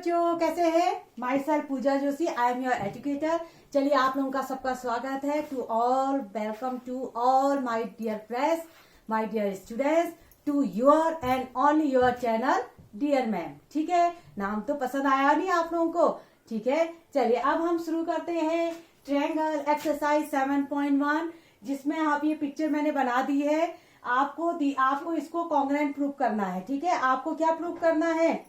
बच्चों, कैसे हैं? Myself Pooja Joshi, I am your educator. चलिए, आप लोगों का सबका स्वागत है। To all, welcome to all my dear friends, my dear students, to your and only your channel dear ma'am. ठीक है, नाम तो पसंद आया नहीं आप लोगों को? ठीक है, चलिए अब हम शुरू करते हैं ट्रायंगल एक्सरसाइज 7.1, जिसमें आप ये पिक्चर मैंने बना दी है। आपको इसको कॉन्ग्रुएंट प्रूव करना है। ठीक है, आपको क्या प्रूव करना है?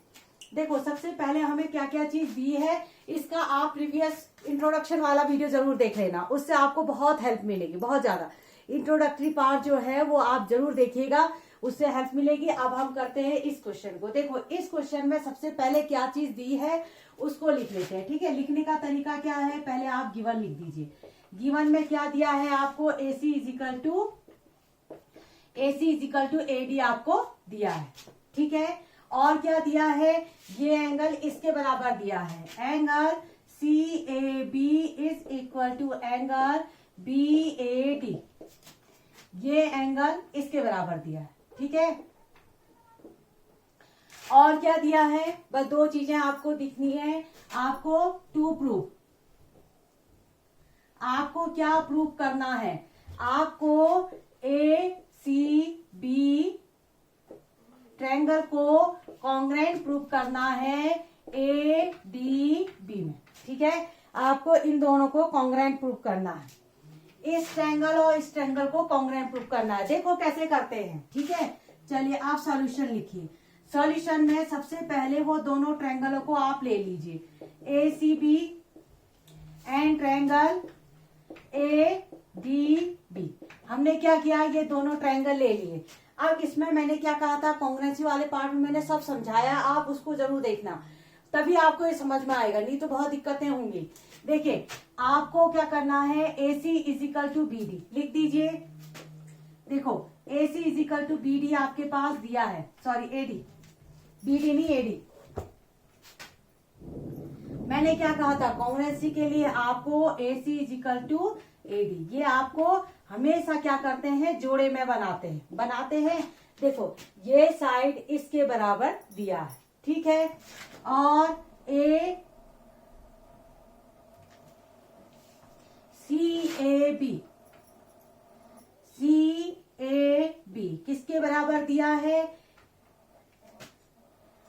देखो, सबसे पहले हमें क्या क्या चीज दी है, इसका आप प्रीवियस इंट्रोडक्शन वाला वीडियो जरूर देख लेना, उससे आपको बहुत हेल्प मिलेगी, बहुत ज्यादा। इंट्रोडक्टरी पार्ट जो है वो आप जरूर देखिएगा, उससे हेल्प मिलेगी। अब हम करते हैं इस क्वेश्चन को। देखो, इस क्वेश्चन में सबसे पहले क्या चीज दी है उसको लिख लेते हैं। ठीक है, लिखने का तरीका क्या है, पहले आप गिवन लिख दीजिए। गिवन में क्या दिया है आपको? AC इजिकल टू AD आपको दिया है। ठीक है, और क्या दिया है? ये एंगल इसके बराबर दिया है। Angle CAB is equal to angle BAD। ये एंगल इसके बराबर दिया है। ठीक है, और क्या दिया है? बस दो चीजें आपको दिखनी है। आपको टू प्रूव, आपको क्या प्रूव करना है? आपको ACB ट्रायंगल को कॉन्ग्रुएंट प्रूव करना है ADB में। ठीक है, आपको इन दोनों को कॉन्ग्रुएंट प्रूव करना है। इस ट्रायंगल और इस ट्रायंगल को कॉन्ग्रुएंट प्रूव करना है। देखो कैसे करते हैं। ठीक है, चलिए आप सॉल्यूशन लिखिए। सॉल्यूशन में सबसे पहले वो दोनों ट्रायंगलों को आप ले लीजिए, ACB एंड ट्रायंगल ADB। हमने क्या किया, ये दोनों ट्रायंगल ले लिए। अब इसमें मैंने क्या कहा था, कॉन्ग्रुएंसी वाले पार्ट में मैंने सब समझाया, आप उसको जरूर देखना, तभी आपको ये समझ में आएगा, नहीं तो बहुत दिक्कतें होंगी। देखिए, आपको क्या करना है, AC इजिकल टू BD लिख दीजिए। देखो, AC इजिकल टू BD आपके पास दिया है, सॉरी AD, BD नहीं AD। मैंने क्या कहा था, कॉन्ग्रुएंसी के लिए आपको AC इजिकल टू AD, ये आपको हमेशा क्या करते हैं, जोड़े में बनाते हैं। देखो, ये साइड इसके बराबर दिया है। ठीक है, और CAB किसके बराबर दिया है?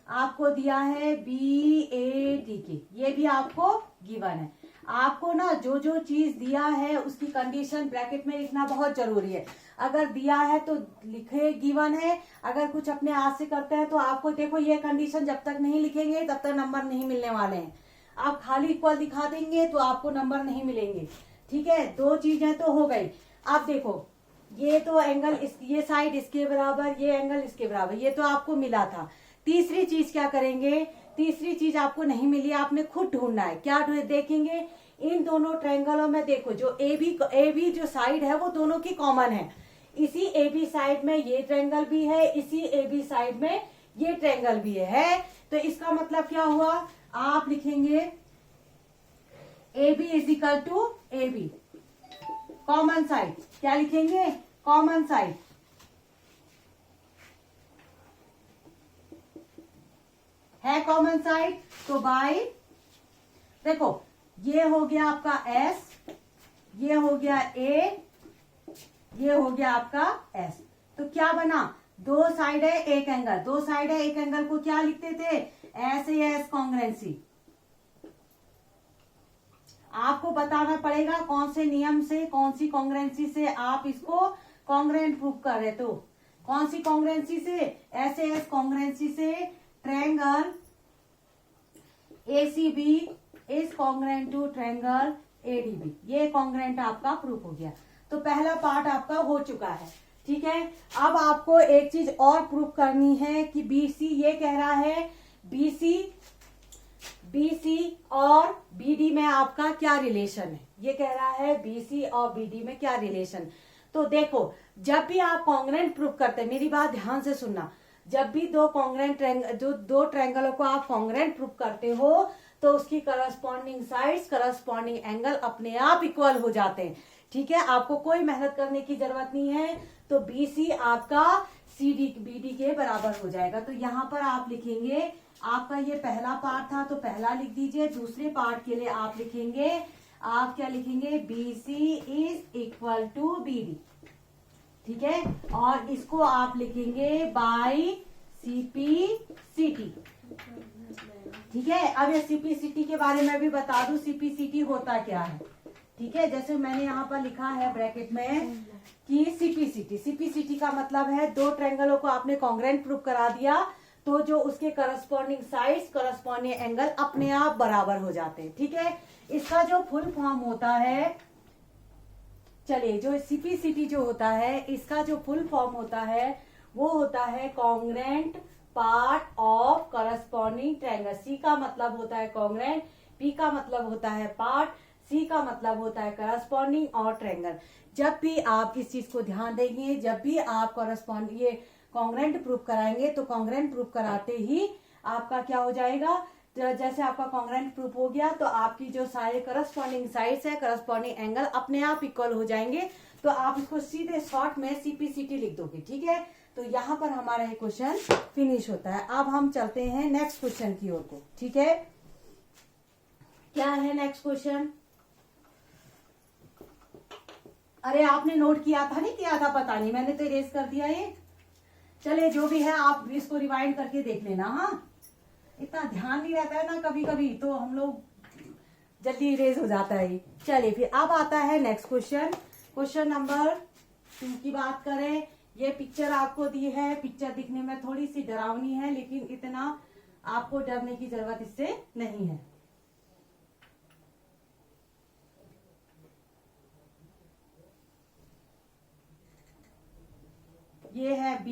आपको दिया है BAD के। ये भी आपको गिवन है। आपको ना जो चीज दिया है उसकी कंडीशन ब्रैकेट में लिखना बहुत जरूरी है। अगर दिया है तो लिखे गिवन है, अगर कुछ अपने हाथ से करते हैं तो आपको देखो, ये कंडीशन जब तक नहीं लिखेंगे तब तक नंबर नहीं मिलने वाले हैं। आप खाली इक्वल दिखा देंगे तो आपको नंबर नहीं मिलेंगे। ठीक है, दो चीजें तो हो गई। अब देखो, ये तो एंगल ये साइड इसके बराबर, ये एंगल इसके बराबर, ये तो आपको मिला था। तीसरी चीज क्या करेंगे? तीसरी चीज आपको नहीं मिली, आपने खुद ढूंढना है। क्या देखेंगे? इन दोनों ट्रायंगलों में देखो, जो AB जो साइड है वो दोनों की कॉमन है। इसी AB साइड में ये ट्रायंगल भी है, इसी AB साइड में ये ट्रायंगल भी है। तो इसका मतलब क्या हुआ? आप लिखेंगे AB is equal to AB, common side. क्या लिखेंगे? Common side. है कॉमन साइड, तो बाई, देखो ये हो गया आपका S, ये हो गया A, ये हो गया आपका S। तो क्या बना? दो साइड है एक एंगल, दो साइड है एक एंगल को क्या लिखते थे? SAS congruency. आपको बताना पड़ेगा कौन से नियम से, कौन सी कॉन्ग्रुएंसी से आप इसको कॉन्ग्रुएंट प्रूव कर रहे। तो कौन सी कॉन्ग्रुएंसी से? SAS कॉन्ग्रुएंसी से triangle ACB is congruent to triangle ADB। ये कॉन्ग्रुएंट आपका प्रूफ हो गया। तो पहला पार्ट आपका हो चुका है। ठीक है, अब आपको एक चीज और प्रूफ करनी है कि BC, ये कह रहा है BC और BD में आपका क्या रिलेशन है। ये कह रहा है BC और BD में क्या रिलेशन। तो देखो, जब भी आप कॉन्ग्रुएंट प्रूफ करते हैं, मेरी बात ध्यान से सुनना, जब भी दो ट्रायंगलों को आप कॉन्ग्रुएंट प्रूफ करते हो तो उसकी करस्पॉन्डिंग साइड्स, करस्पॉन्डिंग एंगल अपने आप इक्वल हो जाते हैं। ठीक है, आपको कोई मेहनत करने की जरूरत नहीं है। तो BC आपका CD BD के बराबर हो जाएगा। तो यहाँ पर आप लिखेंगे, आपका ये पहला पार्ट था तो पहला लिख दीजिए। दूसरे पार्ट के लिए आप लिखेंगे, आप क्या लिखेंगे, BC is equal to BD, ठीक है। और इसको आप लिखेंगे बाई CPCT, ठीक है। अब ये CPCT के बारे में भी बता दूं, CPCT होता क्या है, ठीक है। जैसे मैंने यहाँ पर लिखा है ब्रैकेट में कि CPCT का मतलब है दो ट्रायंगलों को आपने कॉन्ग्रेंट प्रूव करा दिया तो जो उसके करस्पॉन्डिंग साइड्स, करस्पॉन्डिंग एंगल अपने आप बराबर हो जाते हैं, ठीक है। इसका जो फुल फॉर्म होता है, चलिए, जो CPCT जो होता है, इसका जो फुल फॉर्म होता है वो होता है congruent part of corresponding triangle. C का मतलब होता है कॉन्ग्रेंट, P का मतलब होता है पार्ट, C का मतलब होता है करस्पॉन्डिंग और ट्रायंगल। जब भी आप इस चीज को ध्यान देंगे, जब भी आप करस्पॉन्डिंग ये कॉन्ग्रेंट प्रूफ कराएंगे तो कॉन्ग्रेंट प्रूफ कराते ही आपका क्या हो जाएगा, तो जैसे आपका कॉन्ग्रेंट प्रूफ हो गया तो आपकी जो सारे करस्पॉन्डिंग साइड्स है, करस्पॉन्डिंग एंगल अपने आप इक्वल हो जाएंगे। तो आप इसको सीधे शॉर्ट में CPCT लिख दोगे, ठीक है। तो यहाँ पर हमारा ये क्वेश्चन फिनिश होता है। अब हम चलते हैं नेक्स्ट क्वेश्चन की ओर को, ठीक है। क्या है नेक्स्ट क्वेश्चन? अरे आपने नोट किया था, नहीं किया था पता नहीं, मैंने तो इरेज कर दिया ये। चलिए, जो भी है आप इसको रिवाइंड करके देख लेना। हाँ, इतना ध्यान नहीं रहता है ना कभी कभी, तो हम लोग जल्दी इरेज हो जाता है। चलिए फिर अब आता है नेक्स्ट क्वेश्चन। क्वेश्चन नंबर 2 की बात करें। ये पिक्चर आपको दी है, पिक्चर दिखने में थोड़ी सी डरावनी है लेकिन इतना आपको डरने की जरूरत इससे नहीं है। ये है B,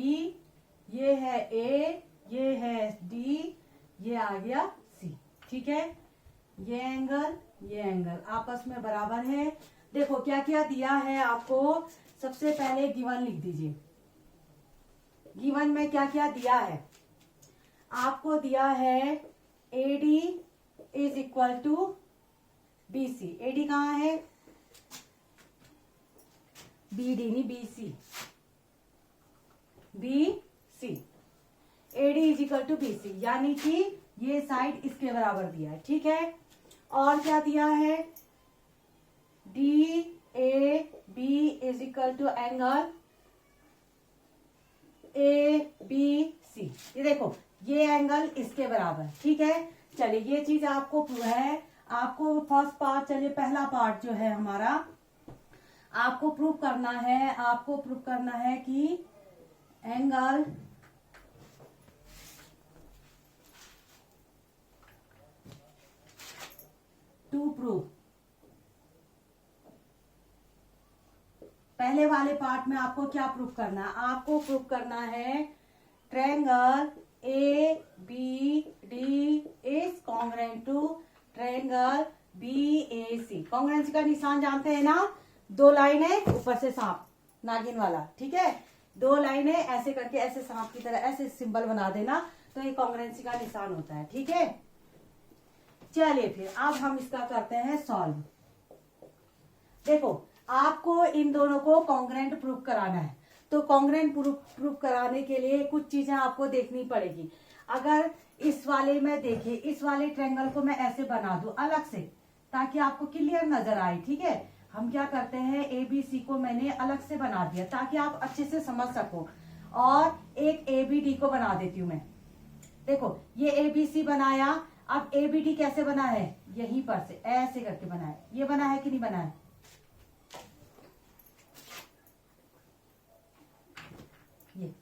ये है A, ये है D, ये आ गया C, ठीक है। ये एंगल आपस में बराबर है। देखो क्या क्या दिया है आपको, सबसे पहले गिवन लिख दीजिए। गिवन में क्या क्या दिया है आपको, दिया है AD is equal to BC। AD कहाँ है, BD नहीं BC, BC। AD is equal to BC, यानी कि ये साइड इसके बराबर दिया है, ठीक है। और क्या दिया है, DAB is equal to angle ABC। ये देखो, ये एंगल इसके बराबर, ठीक है। चलिए, ये चीज आपको है, आपको फर्स्ट पार्ट, चलिए पहला पार्ट जो है हमारा, आपको प्रूव करना है, आपको प्रूव करना है कि एंगल टू प्रूव, पहले वाले पार्ट में आपको क्या प्रूव करना है, आपको प्रूव करना है triangle ABD is congruent to triangle BAC। Congruency का निशान जानते हैं ना, दो लाइनें ऊपर से सांप नागिन वाला, ठीक है। दो लाइनें ऐसे करके, ऐसे सांप की तरह ऐसे सिंबल बना देना, तो ये कॉन्ग्रेंसी का निशान होता है, ठीक है। चलिए फिर अब हम इसका करते हैं सॉल्व। देखो, आपको इन दोनों को कॉन्ग्रेंट प्रूफ कराना है, तो कॉन्ग्रेंट प्रूफ कराने के लिए कुछ चीजें आपको देखनी पड़ेगी। अगर इस वाले में देखिए, इस वाले ट्रायंगल को मैं ऐसे बना दूं अलग से ताकि आपको क्लियर नजर आए, ठीक है। हम क्या करते हैं, ABC को मैंने अलग से बना दिया ताकि आप अच्छे से समझ सको, और एक ABD को बना देती हूं मैं। देखो, ये ABC बनाया, अब ABD कैसे बना है, यहीं पर से ऐसे करके बना है। ये बना है कि नहीं बना है, ये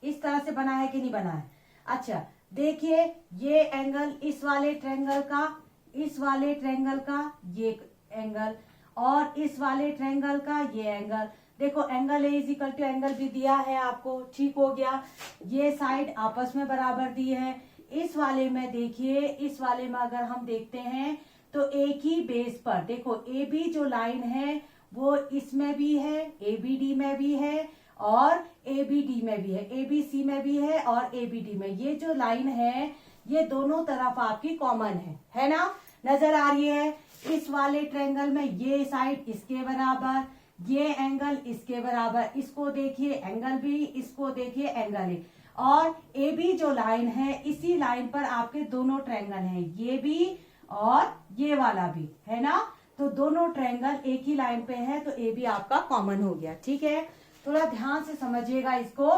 इस तरह से बना है कि नहीं बना है। अच्छा देखिए, ये एंगल इस वाले ट्रायंगल का, इस वाले ट्रायंगल का ये एंगल, और इस वाले ट्रायंगल का ये एंगल। देखो, angle A is equal to angle B दिया है आपको, ठीक हो गया। ये साइड आपस में बराबर दी है। इस वाले में देखिए, इस वाले में अगर हम देखते हैं तो एक ही बेस पर, देखो AB जो लाइन है वो इसमें भी है, ABD में भी है, और ABD में भी है, ABC में भी है, और ABD में। ये जो लाइन है ये दोनों तरफ आपकी कॉमन है ना, नजर आ रही है। इस वाले ट्रायंगल में ये साइड इसके बराबर, ये एंगल इसके बराबर, इसको देखिए एंगल बी, इसको देखिए एंगल ए, और ए बी जो लाइन है इसी लाइन पर आपके दोनों ट्रायंगल हैं, ये भी और ये वाला भी है ना। तो दोनों ट्रायंगल एक ही लाइन पे है, तो ए बी आपका कॉमन हो गया। ठीक है, थोड़ा ध्यान से समझिएगा इसको।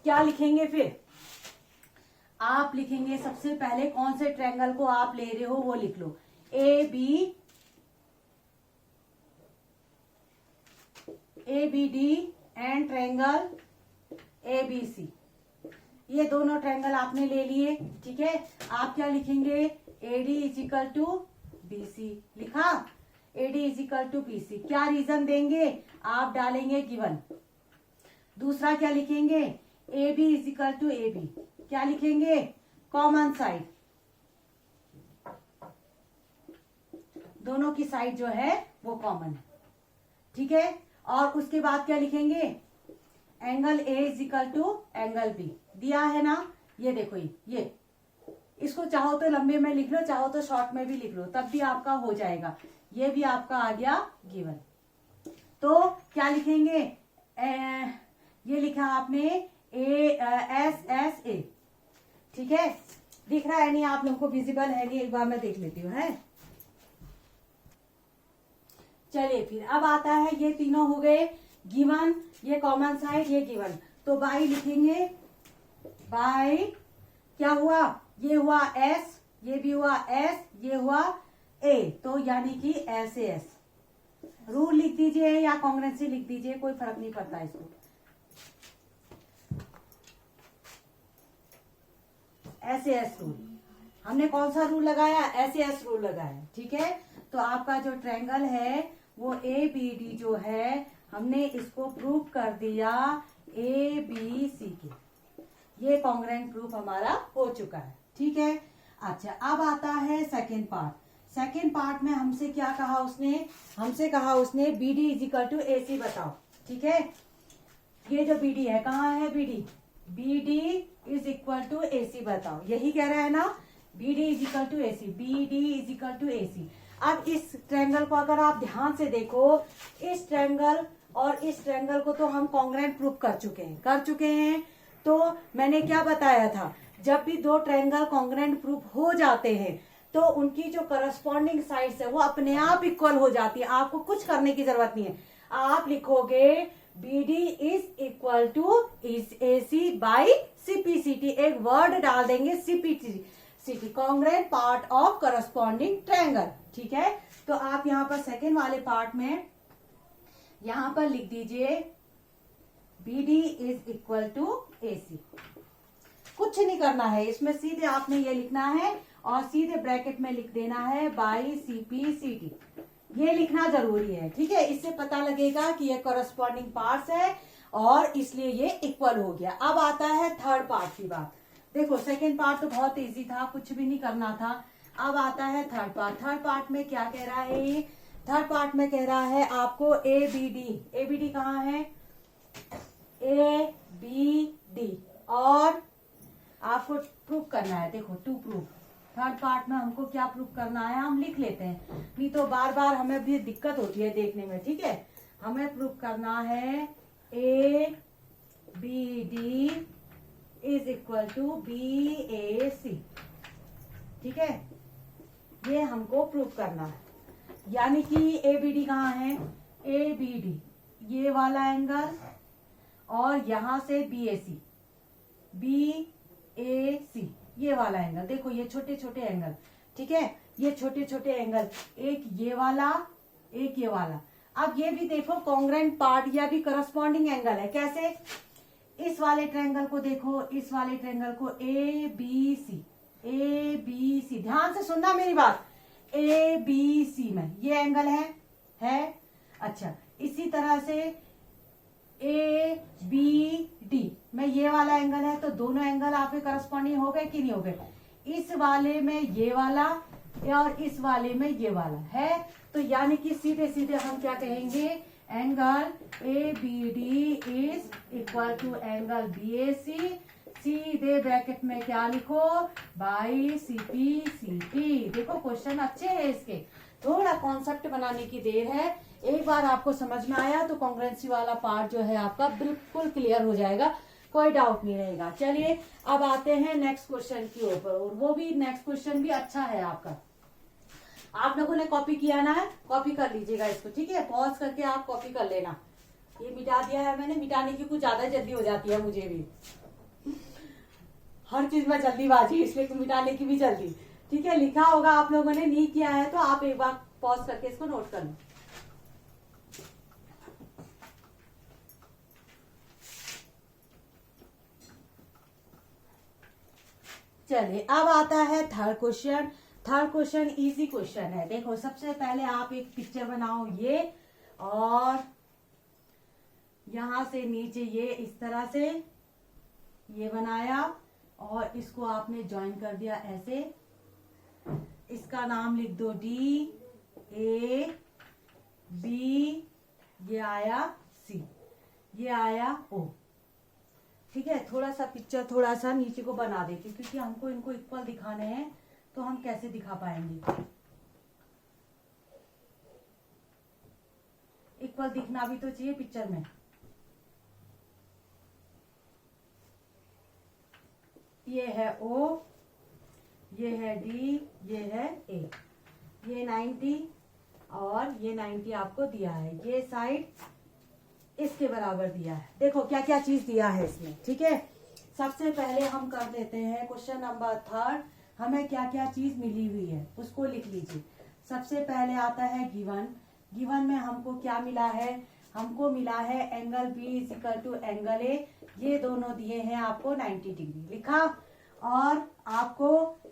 क्या लिखेंगे फिर? आप लिखेंगे सबसे पहले कौन से ट्रायंगल को आप ले रहे हो वो लिख लो, A B D and triangle A B C. ये दोनों ट्रायंगल आपने ले लिए। ठीक है, आप क्या लिखेंगे? A D is equal to B C. लिखा, A D is equal to B C. क्या रीजन देंगे? आप डालेंगे गिवन। दूसरा क्या लिखेंगे? A B is equal to A B. क्या लिखेंगे? कॉमन साइड, दोनों की साइड जो है वो कॉमन है। ठीक है, और उसके बाद क्या लिखेंगे? Angle A is equal to angle B दिया है ना। ये देखो, ये इसको चाहो तो लंबे में लिख लो, चाहो तो शॉर्ट में भी लिख लो, तब भी आपका हो जाएगा। ये भी आपका आ गया गिवन। तो क्या लिखेंगे? ये लिखा आपने एस एस ए। ठीक है, दिख रहा है नहीं आप लोगों को? विजिबल है नहीं? एक बार मैं देख लेती हूँ। है, चलिए फिर अब आता है, ये तीनों हो गए गिवन, ये कॉमन साइड, ये गिवन। तो बाई लिखेंगे, बाई क्या हुआ? ये हुआ एस, ये भी हुआ एस, ये हुआ ए, तो यानी कि एस ए एस। रूल लिख दीजिए या कॉन्ग्रुएंसी लिख दीजिए, कोई फर्क नहीं पड़ता इसको। एस ए एस रूल, हमने कौन सा रूल लगाया? एस ए एस रूल लगाया। ठीक है, तो आपका जो ट्रायंगल है वो ए बी डी जो है, हमने इसको प्रूव कर दिया ए बी सी के। ये कॉन्ग्रुएंट प्रूफ हमारा हो चुका है। ठीक है, अच्छा अब आता है सेकेंड पार्ट। सेकेंड पार्ट में हमसे क्या कहा उसने? हमसे कहा उसने B D is equal to A C बताओ। ठीक है, ये जो बी डी है, कहाँ है B D? B D is equal to A C बताओ, यही कह रहा है ना, B D is equal to A C, B D is equal to A C. अब इस ट्रायंगल को अगर आप ध्यान से देखो, इस ट्रायंगल और इस ट्रायंगल को तो हम कॉन्ग्रुएंट प्रूफ कर चुके हैं। तो मैंने क्या बताया था? जब भी दो ट्रायंगल कॉन्ग्रुएंट प्रूफ हो जाते हैं तो उनकी जो करस्पॉन्डिंग साइड्स है वो अपने आप इक्वल हो जाती है। आपको कुछ करने की जरूरत नहीं है। आप लिखोगे B D is equal to is A C by CPCT, एक वर्ड डाल देंगे CPCT, congruent part of corresponding triangle. ठीक है, तो आप यहाँ पर सेकेंड वाले पार्ट में यहां पर लिख दीजिए B D is equal to A C. कुछ नहीं करना है इसमें, सीधे आपने ये लिखना है और सीधे ब्रैकेट में लिख देना है बाई सीपीसीटी। ये लिखना जरूरी है। ठीक है, इससे पता लगेगा कि ये कॉरस्पॉन्डिंग पार्ट्स है और इसलिए ये इक्वल हो गया। अब आता है थर्ड पार्ट की बात। देखो सेकेंड पार्ट तो बहुत इजी था, कुछ भी नहीं करना था। अब आता है थर्ड पार्ट। थर्ड पार्ट में क्या कह रहा है? थर्ड पार्ट में कह रहा है आपको ए बी डी कहाँ है? ए बी डी, और आपको प्रूफ करना है। देखो टू प्रूफ, थर्ड पार्ट में हमको क्या प्रूफ करना है हम लिख लेते हैं, नहीं तो बार बार हमें भी दिक्कत होती है देखने में। ठीक है, हमें प्रूफ करना है A B D is equal to B A C. ठीक है, ये हमको प्रूफ करना है। यानी कि ए बी डी कहाँ है? ए बी डी ये वाला एंगल और यहां से बी ए सी ये वाला एंगल। देखो ये छोटे छोटे एंगल, ठीक है, ये छोटे छोटे एंगल, एक ये वाला एक ये वाला। अब ये भी देखो कॉन्ग्रुएंट पार्ट या भी करस्पॉन्डिंग एंगल है। कैसे? इस वाले ट्रायंगल को देखो, इस वाले ट्रायंगल को ए बी सी, ध्यान से सुनना मेरी बात। ए बी सी में ये एंगल है। अच्छा, इसी तरह से ए बी डी में ये वाला एंगल है, तो दोनों एंगल आपके करस्पॉन्डिंग हो गए कि नहीं हो गए? इस वाले में ये वाला और इस वाले में ये वाला है, तो यानी कि सीधे सीधे हम क्या कहेंगे? Angle A B D is equal to angle B A C. सीधे ब्रैकेट में क्या लिखो? By C P C P. देखो क्वेश्चन अच्छे हैं इसके, थोड़ा कॉन्सेप्ट बनाने की देर है, एक बार आपको समझ में आया तो कॉन्ग्रुएंसी वाला पार्ट जो है आपका बिल्कुल क्लियर हो जाएगा, कोई डाउट नहीं रहेगा। चलिए अब आते हैं नेक्स्ट क्वेश्चन की ऊपर, और वो भी नेक्स्ट क्वेश्चन भी अच्छा है आपका। आप लोगों ने कॉपी किया ना है, कॉपी कर लीजिएगा इसको, ठीक है, पॉज करके आप कॉपी कर लेना। ये मिटा दिया है मैंने, मिटाने की कुछ ज्यादा जल्दी हो जाती है मुझे भी, हर चीज में जल्दीबाजी, इसलिए मिटाने की भी जल्दी, ठीक है। लिखा होगा आप लोगों ने, नहीं किया है तो आप एक बार पॉज करके इसको नोट कर लो। चलिए अब आता है third question. Third question easy question है। देखो सबसे पहले आप एक पिक्चर बनाओ ये, और यहां से नीचे ये इस तरह से ये बनाया, और इसको आपने ज्वाइन कर दिया ऐसे। इसका नाम लिख दो डी, ए, बी, ये आया सी, ये आया ओ, ठीक है। थोड़ा सा पिक्चर थोड़ा सा नीचे को बना देती, क्योंकि हमको इनको इक्वल दिखाने हैं, तो हम कैसे दिखा पाएंगे। इक्वल दिखना भी तो चाहिए पिक्चर में। ये है ओ, ये है डी, ये है ए, ये 90 और ये 90 आपको दिया है, ये साइड इसके बराबर दिया है। देखो क्या क्या चीज दिया है इसमें, ठीक है। सबसे पहले हम कर देते हैं क्वेश्चन नंबर थर्ड, हमें क्या क्या चीज मिली हुई है उसको लिख लीजिए। सबसे पहले आता है गिवन। गिवन में हमको क्या मिला है, हमको मिला है angle B is equal to angle A, ये दोनों दिए हैं आपको 90 डिग्री लिखा, और आपको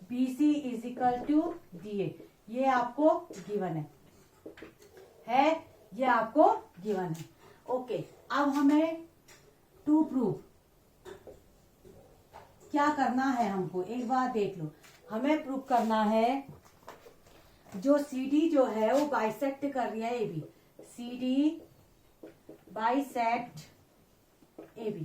B C is equal to D A, ये आपको गिवन है, ये आपको गिवन है। ओके, अब हमें टू प्रूव क्या करना है, हमको एक बार देख लो। हमें प्रूव करना है जो CD जो है वो बाइसेक्ट कर रही है AB, CD bisect AB,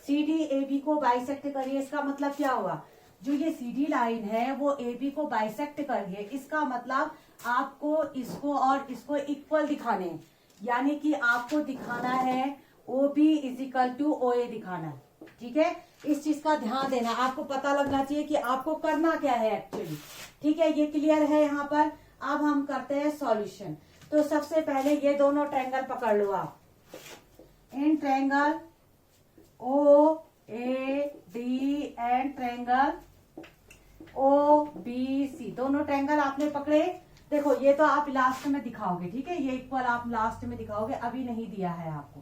CD AB को बाइसेक्ट कर रही है, इसका मतलब क्या हुआ, जो ये CD लाइन है वो AB को बाइसेक्ट कर रही है, इसका मतलब आपको इसको और इसको इक्वल दिखाने हैं, यानी कि आपको दिखाना है OB is equal to OA दिखाना है, ठीक है। इस चीज का ध्यान देना, आपको पता लगना चाहिए कि आपको करना क्या है एक्चुअली, ठीक है। ये क्लियर है यहाँ पर। अब हम करते हैं सॉल्यूशन। तो सबसे पहले ये दोनों ट्रायंगल पकड़ लो आप, in triangle OAD and triangle OBC, दोनों ट्रायंगल आपने पकड़े। देखो ये तो आप लास्ट में दिखाओगे, ठीक है, ये इक्वल आप लास्ट में दिखाओगे, अभी नहीं दिया है आपको।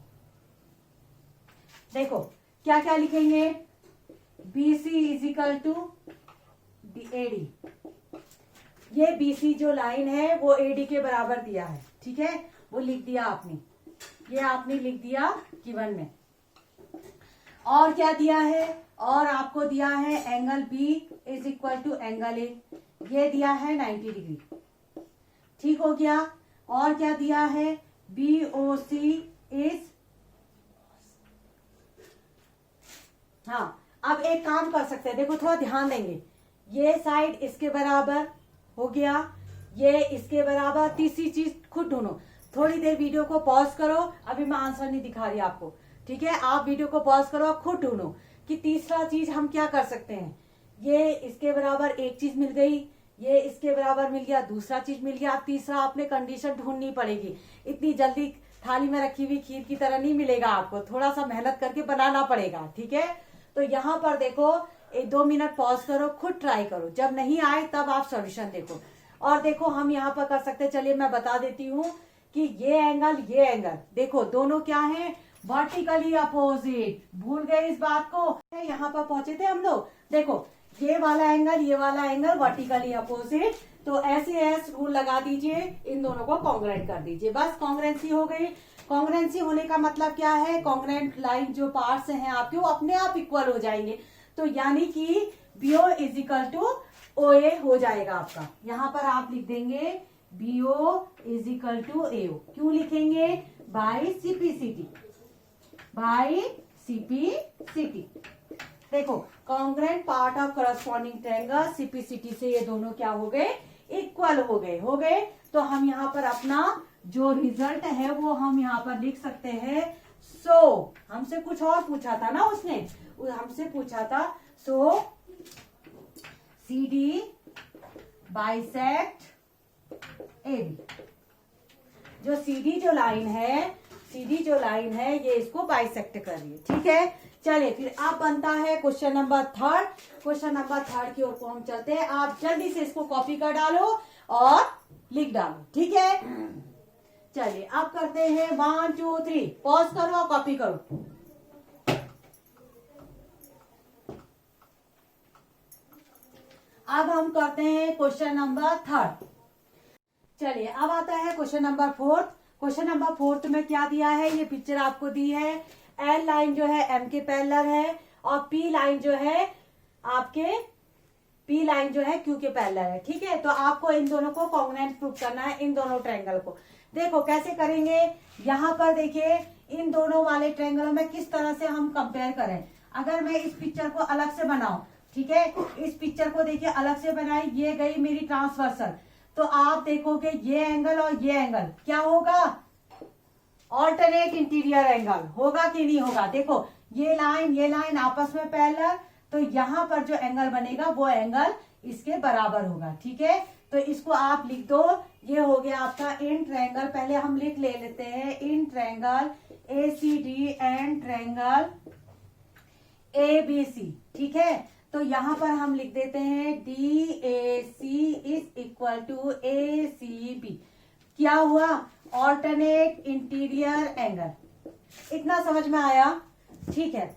देखो क्या क्या लिखेंगे, BC is equal to AD, ये BC जो लाइन है वो AD के बराबर दिया है, ठीक है, वो लिख दिया आपने, ये आपने लिख दिया गिवन में। और क्या दिया है, और आपको दिया है angle B is equal to angle A, ये दिया है 90 डिग्री, ठीक हो गया। और क्या दिया है, BOC इज, हाँ अब एक काम कर सकते हैं, देखो थोड़ा ध्यान देंगे, ये साइड इसके बराबर हो गया, ये इसके बराबर, तीसरी चीज खुद ढूंढो। थोड़ी देर वीडियो को पॉज करो, अभी मैं आंसर नहीं दिखा रही आपको, ठीक है, आप वीडियो को पॉज करो, खुद ढूंढो कि तीसरा चीज हम क्या कर सकते हैं। ये इसके बराबर एक चीज मिल गई, ये इसके बराबर मिल गया, दूसरा चीज मिल गया, अब आपने कंडीशन ढूंढनी पड़ेगी। इतनी जल्दी थाली में रखी हुई खीर की तरह नहीं मिलेगा आपको, थोड़ा सा मेहनत करके बनाना पड़ेगा, ठीक है। तो यहाँ पर देखो, 1-2 मिनट पॉज करो, खुद ट्राई करो, जब नहीं आए तब आप सॉल्यूशन देखो। और देखो हम यहाँ पर कर सकते, चलिए मैं बता देती हूँ कि ये एंगल देखो दोनों क्या है, वर्टिकली अपोजिट। भूल गए इस बात को, यहाँ पर पहुंचे थे हम लोग। देखो ये वाला एंगल वर्टिकली अपोजिट, तो ऐसे रूल लगा दीजिए, इन दोनों को कॉन्ग्रुएंट कर दीजिए, बस कॉन्ग्रुएंसी हो गई। कॉन्ग्रुएंसी होने का मतलब क्या है, कॉन्ग्रुएंट लाइन जो पार्ट्स हैं आपके वो अपने आप इक्वल हो जाएंगे, तो यानी कि BO is equal to OA हो जाएगा आपका। यहाँ पर आप लिख देंगे BO is equal to AO, क्यों लिखेंगे, बाई CPCT। देखो congruent part of corresponding triangle, CPCT से ये दोनों क्या हो गए, इक्वल हो गए। तो हम यहाँ पर अपना जो रिजल्ट है वो हम यहाँ पर लिख सकते हैं। सो हमसे कुछ और पूछा था ना उसने, हमसे पूछा था सो CD बाइसेक्ट AB। जो CD जो लाइन है ये इसको बाइसेक्ट कर रही है, ठीक है। चलिए फिर अब बनता है question number third. Question number third की ओर को हम चलते हैं। आप जल्दी से इसको कॉपी कर डालो और लिख डालो, ठीक है। चलिए अब करते हैं 1 2 3, पॉज करो और कॉपी करो। अब हम करते हैं क्वेश्चन नंबर थर्ड। चलिए अब आता है question number fourth. Question number fourth में क्या दिया है, ये पिक्चर आपको दी है। एल लाइन जो है एम के पैरेलल है और पी लाइन जो है क्यू के पैरेलल है, ठीक है। तो आपको इन दोनों को कॉन्ग्रुएंट प्रूव करना है, इन दोनों ट्रायंगल को। देखो कैसे करेंगे, यहाँ पर देखिए इन दोनों वाले ट्रायंगलों में किस तरह से हम कंपेयर करें। अगर मैं इस पिक्चर को अलग से बनाऊं, ठीक है, इस पिक्चर को देखिए अलग से बनाई, ये गई मेरी ट्रांसवर्सल, तो आप देखोगे ये एंगल और ये एंगल क्या होगा, ऑल्टरनेट इंटीरियर एंगल होगा कि नहीं होगा। देखो ये लाइन आपस में पैरेलल, तो यहाँ पर जो एंगल बनेगा वो एंगल इसके बराबर होगा, ठीक है। तो इसको आप लिख दो, ये हो गया आपका इन ट्रायंगल। पहले हम लिख लेते हैं in triangle ACD and triangle ABC, ठीक है। तो यहाँ पर हम लिख देते हैं DAC is equal to ACB। क्या हुआ, ऑल्टरनेट इंटीरियर एंगल। इतना समझ में आया, ठीक है।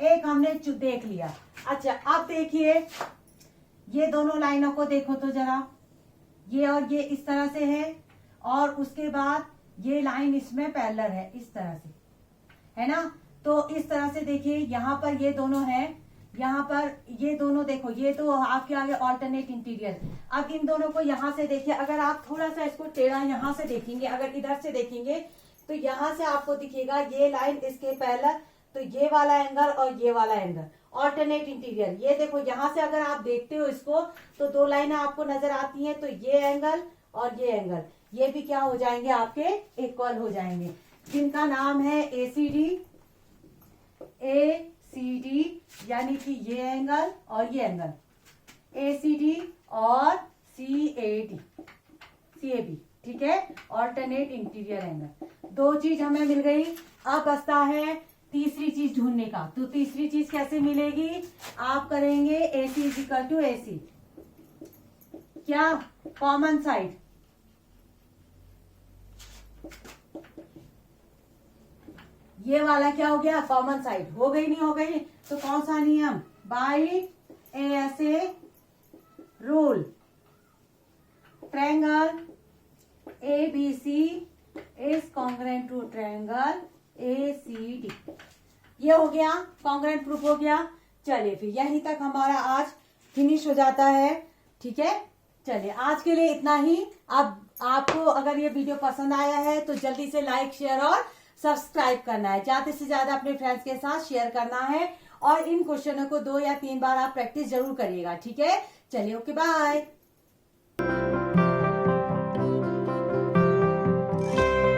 एक हमने देख लिया। अच्छा अब देखिए ये दोनों लाइनों को देखो तो जरा, ये और ये इस तरह से है और उसके बाद ये लाइन इसमें पैरेलल है इस तरह से, है ना। तो इस तरह से देखिए यहाँ पर ये दोनों है, यहाँ पर ये दोनों देखो, ये तो आपके आगे ऑल्टरनेट इंटीरियर। अब इन दोनों को यहाँ से देखिए, अगर आप थोड़ा सा इसको टेढ़ा यहाँ से देखेंगे, अगर इधर से देखेंगे तो यहाँ से आपको दिखेगा ये लाइन इसके पैरेलल, तो ये वाला एंगल और ये वाला एंगल ऑल्टरनेट इंटीरियर। ये देखो यहाँ से अगर आप देखते हो इसको तो दो लाइनें आपको नजर आती हैं, तो ये एंगल और ये एंगल ये भी क्या हो जाएंगे, आपके इक्वल हो जाएंगे, जिनका नाम है ACD यानी कि ये एंगल और ये एंगल ACD और CAB, ठीक है, ऑल्टरनेट इंटीरियर एंगल। दो चीज हमें मिल गई। अब बचता है तीसरी चीज ढूंढने का। तो तीसरी चीज कैसे मिलेगी, आप करेंगे AC is equal to AC, क्या कॉमन साइड, ये वाला क्या हो गया, कॉमन साइड हो गई, नहीं हो गई तो कौन सा नियम, by ASA rule, triangle ABC is congruent to triangle ACD। ये हो गया, कॉन्ग्रुएंट प्रूफ हो गया। चलिए फिर यहीं तक हमारा आज फिनिश हो जाता है, ठीक है। चलिए आज के लिए इतना ही। अब आपको अगर ये वीडियो पसंद आया है तो जल्दी से लाइक शेयर और सब्सक्राइब करना है, ज्यादा से ज्यादा अपने फ्रेंड्स के साथ शेयर करना है और इन क्वेश्चनों को 2 या 3 बार आप प्रैक्टिस जरूर करिएगा, ठीक है। चलिए ओके बाय।